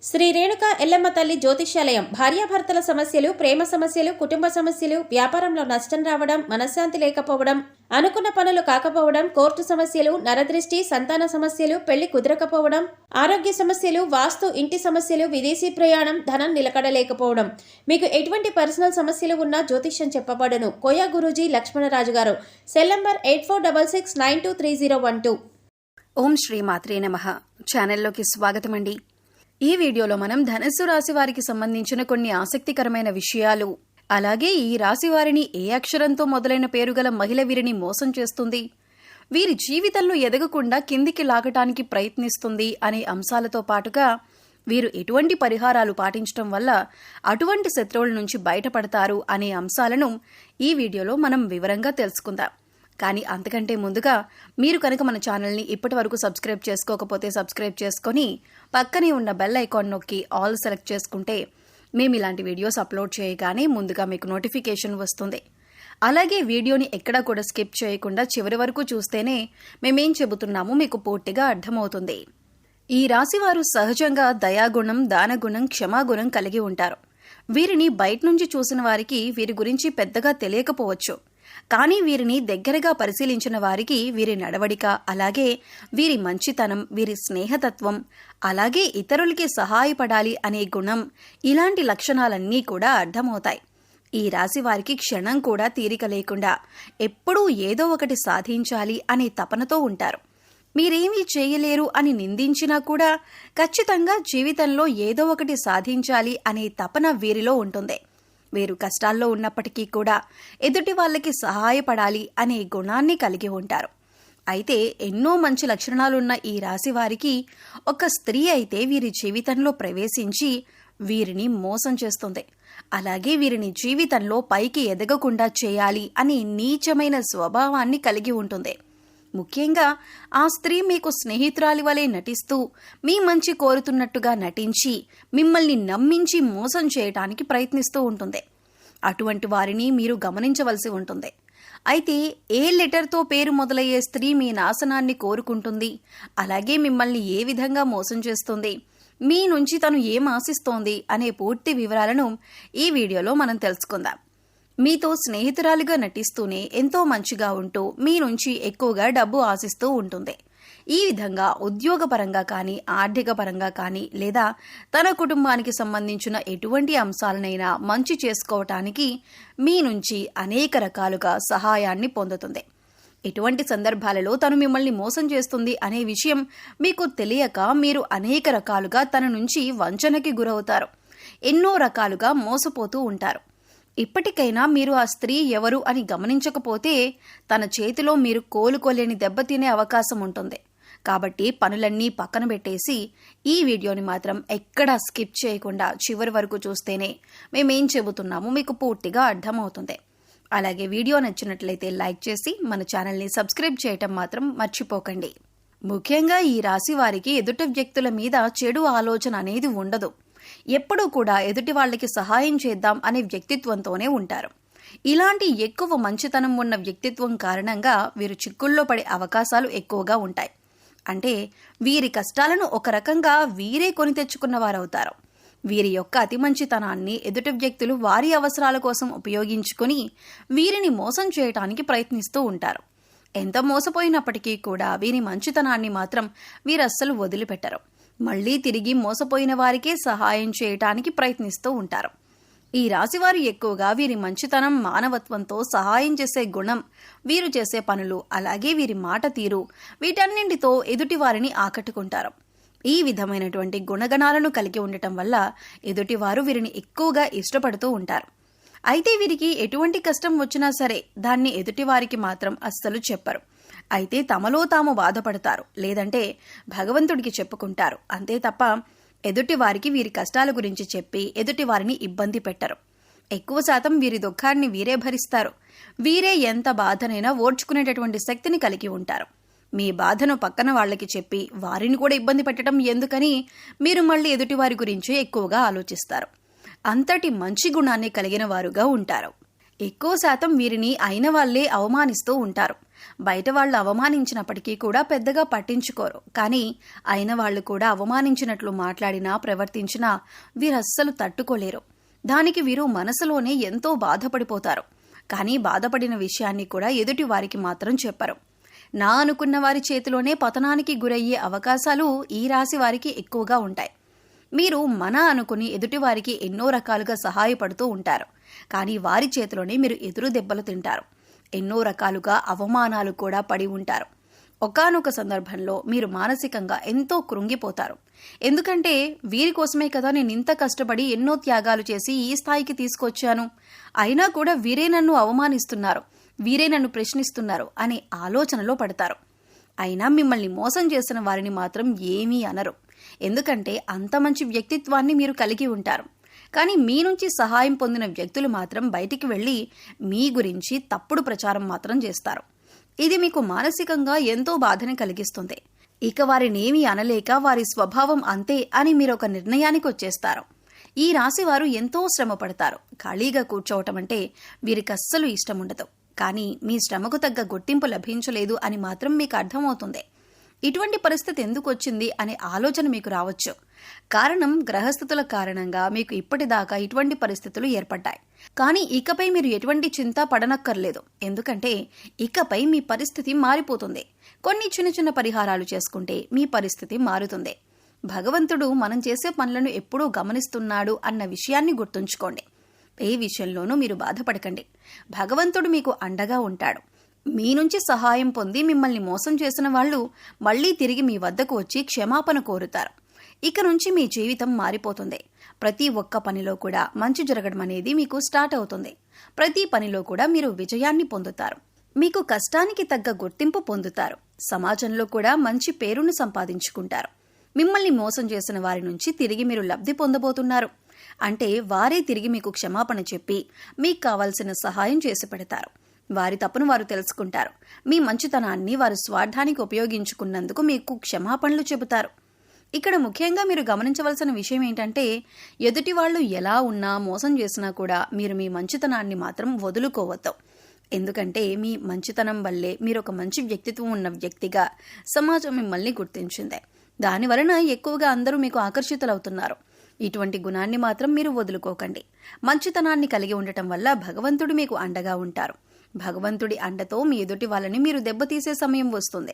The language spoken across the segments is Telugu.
శ్రీ రేణుక ఎల్లమ్మ తల్లి జ్యోతిష్యాలయం భార్యాభర్తల సమస్యలు, ప్రేమ సమస్యలు, కుటుంబ సమస్యలు, వ్యాపారంలో నష్టం రావడం, మనశ్శాంతి లేకపోవడం, అనుకున్న పనులు కాకపోవడం, కోర్టు సమస్యలు, నరదృష్టి, సంతాన సమస్యలు, పెళ్లి కుదరకపోవడం, ఆరోగ్య సమస్యలు, వాస్తు, ఇంటి సమస్యలు, విదేశీ ప్రయాణం, ధనం నిలకడలేకపోవడం, మీకు ఎటువంటి పర్సనల్ సమస్యలు ఉన్నా జ్యోతిష్యం చెప్పబడును. కోయా గురూజీ లక్ష్మణరాజు గారు. Cell number 8466923012. ఓం శ్రీ మాత్రే నమః. ఛానల్లోకి స్వాగతం అండి. ఈ వీడియోలో మనం ధనస్సు రాశి వారికి సంబంధించిన కొన్ని ఆసక్తికరమైన విషయాలు, అలాగే ఈ రాశి వారిని ఏ అక్షరంతో మొదలైన పేరుగల మహిళ వీరిని మోసం చేస్తుంది, వీరి జీవితంలో ఎదగకుండా కిందికి లాగటానికి ప్రయత్నిస్తుంది అనే అంశాలతో పాటుగా వీరు ఎటువంటి పరిహారాలు పాటించడం వల్ల అటువంటి శత్రువుల నుంచి బయటపడతారు అనే అంశాలను ఈ వీడియోలో మనం వివరంగా తెలుసుకుందాం. కానీ అంతకంటే ముందుగా మీరు కనుక మన ఛానల్ని ఇప్పటి వరకు సబ్స్క్రైబ్ చేసుకోకపోతే సబ్స్క్రైబ్ చేసుకొని పక్కనే ఉన్న బెల్ ఐకాన్ నొక్కి ఆల్ సెలెక్ట్ చేసుకుంటే మేము ఇలాంటి వీడియోస్ అప్లోడ్ చేయగానే ముందుగా మీకు నోటిఫికేషన్ వస్తుంది. అలాగే వీడియోని ఎక్కడా కూడా స్కిప్ చేయకుండా చివరి వరకు చూస్తేనే మేమేం చెబుతున్నామో మీకు పూర్తిగా అర్థమవుతుంది. ఈ రాశివారు సహజంగా దయాగుణం, దానగుణం, క్షమాగుణం కలిగి ఉంటారు. వీరిని బయట నుంచి చూసిన వారికి వీరి గురించి పెద్దగా తెలియకపోవచ్చు. కానీ వీరిని దగ్గరగా పరిశీలించిన వారికి వీరి నడవడిక, అలాగే వీరి మంచితనం, వీరి స్నేహతత్వం, అలాగే ఇతరులకి సహాయపడాలి అనే గుణం, ఇలాంటి లక్షణాలన్నీ కూడా అర్థమవుతాయి. ఈ రాశి వారికి క్షణం కూడా తీరిక లేకుండా ఎప్పుడూ ఏదో ఒకటి సాధించాలి అనే తపనతో ఉంటారు. మీరేమీ చేయలేరు అని నిందించినా కూడా ఖచ్చితంగా జీవితంలో ఏదో ఒకటి సాధించాలి అనే తపన వీరిలో ఉంటుంది. వీరు కష్టాల్లో ఉన్నప్పటికీ కూడా ఎదుటి వాళ్ళకి సహాయపడాలి అనే గుణాన్ని కలిగి ఉంటారు. అయితే ఎన్నో మంచి లక్షణాలున్న ఈ రాశి వారికి ఒక స్త్రీ అయితే వీరి జీవితంలో ప్రవేశించి వీరిని మోసం చేస్తుంది. అలాగే వీరిని జీవితంలో పైకి ఎదగకుండా చేయాలి అనే నీచమైన స్వభావాన్ని కలిగి ఉంటుంది. ముఖ్యంగా ఆ స్త్రీ మీకు స్నేహితురాలి వలె నటిస్తూ మీ మంచి కోరుతున్నట్టుగా నటించి మిమ్మల్ని నమ్మించి మోసం చేయటానికి ప్రయత్నిస్తూ ఉంటుంది. అటువంటి వారిని మీరు గమనించవలసి ఉంటుంది. అయితే ఏ లెటర్తో పేరు మొదలయ్యే స్త్రీ మీ నాశనాన్ని కోరుకుంటుంది, అలాగే మిమ్మల్ని ఏ విధంగా మోసం చేస్తుంది, మీ నుంచి తను ఏం ఆశిస్తోంది అనే పూర్తి వివరాలను ఈ వీడియోలో మనం తెలుసుకుందాం. మీతో స్నేహితురాలిగా నటిస్తూనే ఎంతో మంచిగా ఉంటూ మీ నుంచి ఎక్కువగా డబ్బు ఆశిస్తూ ఉంటుంది. ఈ విధంగా ఉద్యోగపరంగా కానీ, ఆర్థిక పరంగా కానీ, లేదా తన కుటుంబానికి సంబంధించిన ఎటువంటి అంశాలనైనా మంచి చేసుకోవటానికి మీ నుంచి అనేక రకాలుగా సహాయాన్ని పొందుతుంది. ఎటువంటి సందర్భాలలో తను మిమ్మల్ని మోసం చేస్తుంది అనే విషయం మీకు తెలియక మీరు అనేక రకాలుగా తన నుంచి వంచనకి గురవుతారు. ఎన్నో రకాలుగా మోసపోతూ ఉంటారు. ఇప్పటికైనా మీరు ఆ స్త్రీ ఎవరు అని గమనించకపోతే తన చేతిలో మీరు కోలుకోలేని దెబ్బతినే అవకాశం ఉంటుంది. కాబట్టి పనులన్నీ పక్కన పెట్టేసి ఈ వీడియోని మాత్రం ఎక్కడా స్కిప్ చేయకుండా చివరి వరకు చూస్తేనే మేమేం చెబుతున్నామో మీకు పూర్తిగా అర్థమవుతుంది. అలాగే వీడియో నచ్చినట్లయితే లైక్ చేసి మన ఛానల్ని సబ్స్క్రైబ్ చేయటం మాత్రం మర్చిపోకండి. ముఖ్యంగా ఈ రాశి వారికి ఎదుటి వ్యక్తుల మీద చెడు ఆలోచన అనేది ఉండదు. ఎప్పుడూ కూడా ఎదుటి వాళ్ళకి సహాయం చేద్దాం అనే వ్యక్తిత్వంతోనే ఉంటారు. ఇలాంటి ఎక్కువ మంచితనం ఉన్న వ్యక్తిత్వం కారణంగా వీరు చిక్కుల్లో పడే అవకాశాలు ఎక్కువగా ఉంటాయి. అంటే వీరి కష్టాలను ఒక రకంగా వీరే కొని తెచ్చుకున్న వారవుతారు. వీరి యొక్క అతి మంచితనాన్ని ఎదుటి వ్యక్తులు వారి అవసరాల కోసం ఉపయోగించుకుని వీరిని మోసం చేయటానికి ప్రయత్నిస్తూ ఉంటారు. ఎంత మోసపోయినప్పటికీ కూడా వీరి మంచితనాన్ని మాత్రం వీరస్సలు వదిలిపెట్టరు. మళ్లీ తిరిగి మోసపోయిన వారికే సహాయం చేయటానికి ప్రయత్నిస్తూ ఉంటారు. ఈ రాశివారు ఎక్కువగా వీరి మంచితనం, మానవత్వంతో సహాయం చేసే గుణం, వీరు చేసే పనులు, అలాగే వీరి మాట తీరు, వీటన్నింటితో ఎదుటి వారిని ఆకట్టుకుంటారు. ఈ విధమైనటువంటి గుణగణాలను కలిగి ఉండటం వల్ల ఎదుటివారు వీరిని ఎక్కువగా ఇష్టపడుతూ ఉంటారు. అయితే వీరికి ఎటువంటి కష్టం వచ్చినా సరే దాన్ని ఎదుటివారికి మాత్రం అస్సలు చెప్పరు. అయితే తమలో తాము బాధపడతారు, లేదంటే భగవంతుడికి చెప్పుకుంటారు. అంతే తప్ప ఎదుటి వారికి వీరి కష్టాల గురించి చెప్పి ఎదుటి వారిని ఇబ్బంది పెట్టరు. ఎక్కువ శాతం వీరి దుఃఖాన్ని వీరే భరిస్తారు. వీరే ఎంత బాధనైనా ఓర్చుకునేటటువంటి శక్తిని కలిగి ఉంటారు. మీ బాధను పక్కన వాళ్ళకి చెప్పి వారిని కూడా ఇబ్బంది పెట్టడం ఎందుకని మీరు మళ్ళీ ఎదుటి వారి గురించి ఎక్కువగా ఆలోచిస్తారు. అంతటి మంచి గుణాన్ని కలిగిన వారుగా ఉంటారు. ఎక్కువ శాతం వీరిని అయిన వాళ్లే అవమానిస్తూ ఉంటారు. బయట వాళ్ళు అవమానించినప్పటికీ కూడా పెద్దగా పట్టించుకోరు. కానీ అయిన వాళ్ళు కూడా అవమానించినట్లు మాట్లాడినా ప్రవర్తించినా వీరస్సలు తట్టుకోలేరు. దానికి వీరు మనసులోనే ఎంతో బాధపడిపోతారు. కానీ బాధపడిన విషయాన్ని కూడా ఎదుటి వారికి మాత్రం చెప్పరు. నా అనుకున్న వారి చేతిలోనే పతనానికి గురయ్యే అవకాశాలు ఈ రాశి వారికి ఎక్కువగా ఉంటాయి. మీరు మన అనుకుని ఎదుటివారికి ఎన్నో రకాలుగా సహాయపడుతూ ఉంటారు. కానీ వారి చేతిలోనే మీరు ఎదురు దెబ్బలు తింటారు. ఎన్నో రకాలుగా అవమానాలు కూడా పడి ఉంటారు. ఒకానొక సందర్భంలో మీరు మానసికంగా ఎంతో కృంగిపోతారు. ఎందుకంటే వీరి కోసమే కదా నేను ఇంత కష్టపడి ఎన్నో త్యాగాలు చేసి ఈ స్థాయికి తీసుకొచ్చాను, అయినా కూడా వీరే నన్ను అవమానిస్తున్నారు, వీరే నన్ను ప్రశ్నిస్తున్నారు అనే ఆలోచనలో పడతారు. అయినా మిమ్మల్ని మోసం చేసిన వారిని మాత్రం ఏమీ అనరు. ఎందుకంటే అంత మంచి వ్యక్తిత్వాన్ని మీరు కలిగి ఉంటారు. కానీ మీ నుంచి సహాయం పొందిన వ్యక్తులు మాత్రం బయటికి వెళ్ళి మీ గురించి తప్పుడు ప్రచారం మాత్రం చేస్తారు. ఇది మీకు మానసికంగా ఎంతో బాధని కలిగిస్తుంది. ఇక వారినేమీ అనలేక వారి స్వభావం అంతే అని మీరు ఒక నిర్ణయానికి వచ్చేస్తారు. ఈ రాశి వారు ఎంతో శ్రమ పడతారు. ఖాళీగా కూర్చోవటం అంటే వీరికి అస్సలు ఇష్టం ఉండదు. కానీ మీ శ్రమకు తగ్గ గుర్తింపు లభించలేదు అని మాత్రం మీకు అర్థమవుతుంది. ఇటువంటి పరిస్థితి ఎందుకు వచ్చింది అనే ఆలోచన మీకు రావచ్చు. కారణం గ్రహస్థితుల కారణంగా మీకు ఇప్పటిదాకా ఇటువంటి పరిస్థితులు ఏర్పడ్డాయి. కానీ ఇకపై మీరు ఎటువంటి చింత పడనక్కర్లేదు. ఎందుకంటే ఇకపై మీ పరిస్థితి మారిపోతుంది. కొన్ని చిన్న చిన్న పరిహారాలు చేసుకుంటే మీ పరిస్థితి మారుతుంది. భగవంతుడు మనం చేసే పనులను ఎప్పుడూ గమనిస్తున్నాడు అన్న విషయాన్ని గుర్తుంచుకోండి. ఏ విషయంలోనూ మీరు బాధపడకండి. భగవంతుడు మీకు అండగా ఉంటాడు. మీ నుంచి సహాయం పొంది మిమ్మల్ని మోసం చేసిన వాళ్ళు మళ్లీ తిరిగి మీ వద్దకు వచ్చి క్షమాపణ కోరుతారు. ఇక నుంచి మీ జీవితం మారిపోతుంది. ప్రతి ఒక్క పనిలో కూడా మంచి జరగడం అనేది మీకు స్టార్ట్ అవుతుంది. ప్రతి పనిలో కూడా మీరు విజయాన్ని పొందుతారు. మీకు కష్టానికి తగ్గ గుర్తింపు పొందుతారు. సమాజంలో కూడా మంచి పేరును సంపాదించుకుంటారు. మిమ్మల్ని మోసం చేసిన వారి నుంచి తిరిగి మీరు లబ్ధి పొందబోతున్నారు. అంటే వారే తిరిగి మీకు క్షమాపణ చెప్పి మీకు కావాల్సిన సహాయం చేసి పెడతారు. వారి తప్పును వారు తెలుసుకుంటారు. మీ మంచితనాన్ని వారి స్వార్థానికి ఉపయోగించుకున్నందుకు మీకు క్షమాపణలు చెబుతారు. ఇక్కడ ముఖ్యంగా మీరు గమనించవలసిన విషయం ఏంటంటే ఎదుటి వాళ్ళు ఎలా ఉన్నా మోసం చేసినా కూడా మీరు మీ మంచితనాన్ని మాత్రం వదులుకోవద్దు. ఎందుకంటే మీ మంచితనం వల్లే మీరు ఒక మంచి వ్యక్తిత్వం ఉన్న వ్యక్తిగా సమాజం మిమ్మల్ని గుర్తించింది. దానివలన ఎక్కువగా అందరూ మీకు ఆకర్షితులవుతున్నారు. ఇటువంటి గుణాన్ని మాత్రం మీరు వదులుకోకండి. మంచితనాన్ని కలిగి ఉండటం వల్ల భగవంతుడు మీకు అండగా ఉంటారు. భగవంతుడి అండతో మీ ఎదుటి వాళ్ళని మీరు దెబ్బతీసే సమయం వస్తుంది.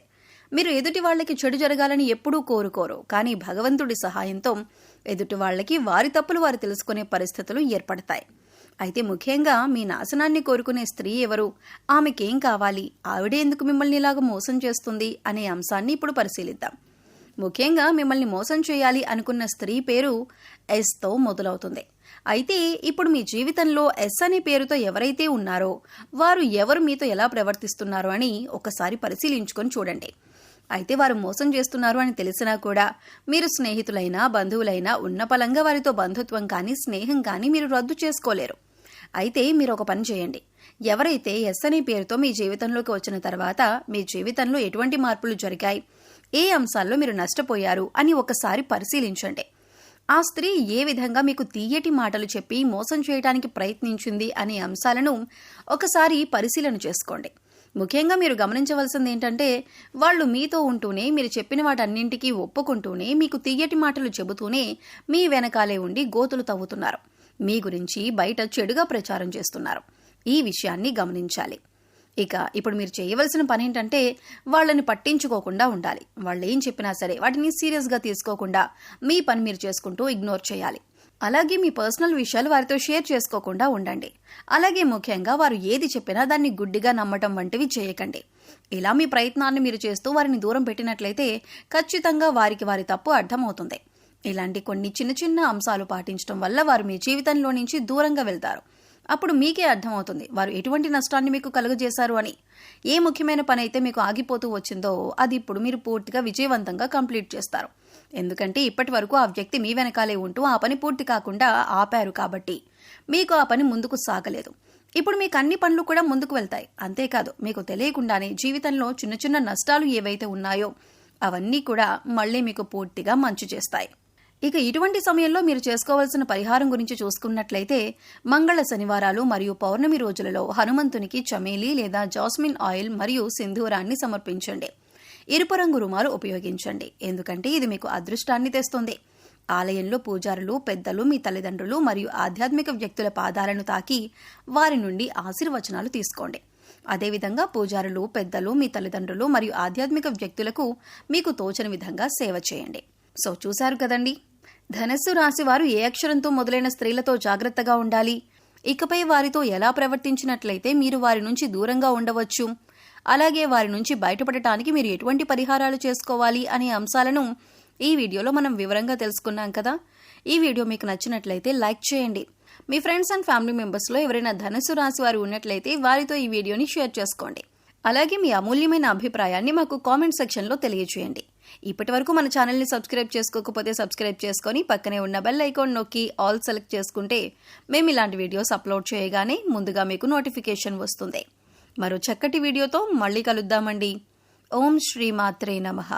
మీరు ఎదుటి వాళ్ళకి చెడు జరగాలని ఎప్పుడూ కోరుకోరు. కానీ భగవంతుడి సహాయంతో ఎదుటి వాళ్ళకి వారి తప్పులు వారు తెలుసుకునే పరిస్థితులు ఏర్పడతాయి. అయితే ముఖ్యంగా మీ నాశనాన్ని కోరుకునే స్త్రీ ఎవరు, ఆమెకేం కావాలి, ఆవిడే ఎందుకు మిమ్మల్ని ఇలాగ మోసం చేస్తుంది అనే అంశాన్ని ఇప్పుడు పరిశీలిద్దాం. ముఖ్యంగా మిమ్మల్ని మోసం చేయాలి అనుకున్న స్త్రీ పేరు ఎస్తో మొదలవుతుంది. అయితే ఇప్పుడు మీ జీవితంలో ఎస్ అనే పేరుతో ఎవరైతే ఉన్నారో వారు ఎవరు మీతో ఎలా ప్రవర్తిస్తున్నారో అని ఒకసారి పరిశీలించుకొని చూడండి. అయితే వారు మోసం చేస్తున్నారు అని తెలిసినా కూడా మీరు స్నేహితులైనా బంధువులైనా ఉన్న పలంగా వారితో బంధుత్వం కానీ స్నేహం కానీ మీరు రద్దు చేసుకోలేరు. అయితే మీరు ఒక పని చేయండి. ఎవరైతే ఎస్ అనే పేరుతో మీ జీవితంలోకి వచ్చిన తర్వాత మీ జీవితంలో ఎటువంటి మార్పులు జరిగాయి, ఏ అంశాల్లో మీరు నష్టపోయారు అని ఒకసారి పరిశీలించండి. ఆ స్త్రీ ఏ విధంగా మీకు తీయటి మాటలు చెప్పి మోసం చేయడానికి ప్రయత్నించింది అనే అంశాలను ఒకసారి పరిశీలన చేసుకోండి. ముఖ్యంగా మీరు గమనించవలసింది ఏంటంటే వాళ్ళు మీతో ఉంటూనే మీరు చెప్పిన వాటన్నింటికీ ఒప్పుకుంటూనే మీకు తీయటి మాటలు చెబుతూనే మీ వెనకాలే ఉండి గోతులు తవ్వుతున్నారు. మీ గురించి బయట చెడుగా ప్రచారం చేస్తున్నారు. ఈ విషయాన్ని గమనించాలి. ఇక ఇప్పుడు మీరు చేయవలసిన పని ఏంటంటే వాళ్ళని పట్టించుకోకుండా ఉండాలి. వాళ్ళు ఏం చెప్పినా సరే వాటిని సీరియస్గా తీసుకోకుండా మీ పని మీరు చేసుకుంటూ ఇగ్నోర్ చేయాలి. అలాగే మీ పర్సనల్ విషయాలు వారితో షేర్ చేసుకోకుండా ఉండండి. అలాగే ముఖ్యంగా వారు ఏది చెప్పినా దాన్ని గుడ్డిగా నమ్మటం వంటివి చేయకండి. ఇలా మీ ప్రయత్నాన్ని మీరు చేస్తూ వారిని దూరం పెట్టినట్లయితే ఖచ్చితంగా వారికి వారి తప్పు అర్థమవుతుంది. ఇలాంటి కొన్ని చిన్న చిన్న అంశాలు పాటించడం వల్ల వారు మీ జీవితంలో నుంచి దూరంగా వెళ్తారు. అప్పుడు మీకే అర్థమవుతుంది వారు ఎటువంటి నష్టాన్ని మీకు కలుగజేశారు అని. ఏ ముఖ్యమైన పని అయితే మీకు ఆగిపోతూ వచ్చిందో అది ఇప్పుడు మీరు పూర్తిగా విజయవంతంగా కంప్లీట్ చేస్తారు. ఎందుకంటే ఇప్పటి వరకు ఆ వ్యక్తి మీ వెనకాలే ఉంటూ ఆ పని పూర్తి కాకుండా ఆపారు కాబట్టి మీకు ఆ పని ముందుకు సాగలేదు. ఇప్పుడు మీకు అన్ని పనులు కూడా ముందుకు వెళ్తాయి. అంతేకాదు మీకు తెలియకుండానే జీవితంలో చిన్న చిన్న నష్టాలు ఏవైతే ఉన్నాయో అవన్నీ కూడా మళ్ళీ మీకు పూర్తిగా మంచి చేస్తాయి. ఇక ఇటువంటి సమయంలో మీరు చేసుకోవాల్సిన పరిహారం గురించి చూసుకున్నట్లయితే మంగళ శనివారాలు మరియు పౌర్ణమి రోజులలో హనుమంతునికి చమేలి లేదా జాస్మిన్ ఆయిల్ మరియు సింధూరాన్ని సమర్పించండి. ఎరుపు రంగు రుమాలు ఉపయోగించండి, ఎందుకంటే ఇది మీకు అదృష్టాన్ని తెస్తుంది. ఆలయంలో పూజారులు, పెద్దలు, మీ తల్లిదండ్రులు మరియు ఆధ్యాత్మిక వ్యక్తుల పాదాలను తాకి వారి నుండి ఆశీర్వచనాలు తీసుకోండి. అదేవిధంగా పూజారులు, పెద్దలు, మీ తల్లిదండ్రులు మరియు ఆధ్యాత్మిక వ్యక్తులకు మీకు తోచని విధంగా సేవ చేయండి. సో చూశారు కదండి, ధనస్సు రాశి వారు ఏ అక్షరంతో మొదలైన స్త్రీలతో జాగ్రత్తగా ఉండాలి, ఇకపై వారితో ఎలా ప్రవర్తించినట్లయితే మీరు వారి నుంచి దూరంగా ఉండవచ్చు, అలాగే వారి నుంచి బయటపడటానికి మీరు ఎటువంటి పరిహారాలు చేసుకోవాలి అనే అంశాలను ఈ వీడియోలో మనం వివరంగా తెలుసుకున్నాం కదా. ఈ వీడియో మీకు నచ్చినట్లయితే లైక్ చేయండి. మీ ఫ్రెండ్స్ అండ్ ఫ్యామిలీ మెంబర్స్లో ఎవరైనా ధనుస్సు రాశి వారు ఉన్నట్లయితే వారితో ఈ వీడియోని షేర్ చేసుకోండి. అలాగే మీ అమూల్యమైన అభిప్రాయాన్ని మాకు కామెంట్ సెక్షన్లో తెలియజేయండి. ఇప్పటి వరకు మన ఛానల్ని సబ్స్క్రైబ్ చేసుకోకపోతే సబ్స్క్రైబ్ చేసుకొని పక్కనే ఉన్న బెల్ ఐకాన్ నొక్కి ఆల్ సెలెక్ట్ చేసుకుంటే మేము ఇలాంటి వీడియోస్ అప్లోడ్ చేయగానే ముందుగా మీకు నోటిఫికేషన్ వస్తుంది. మరో చక్కటి వీడియోతో మళ్ళీ కలుద్దామండి. ఓం శ్రీ మాత్రే నమః.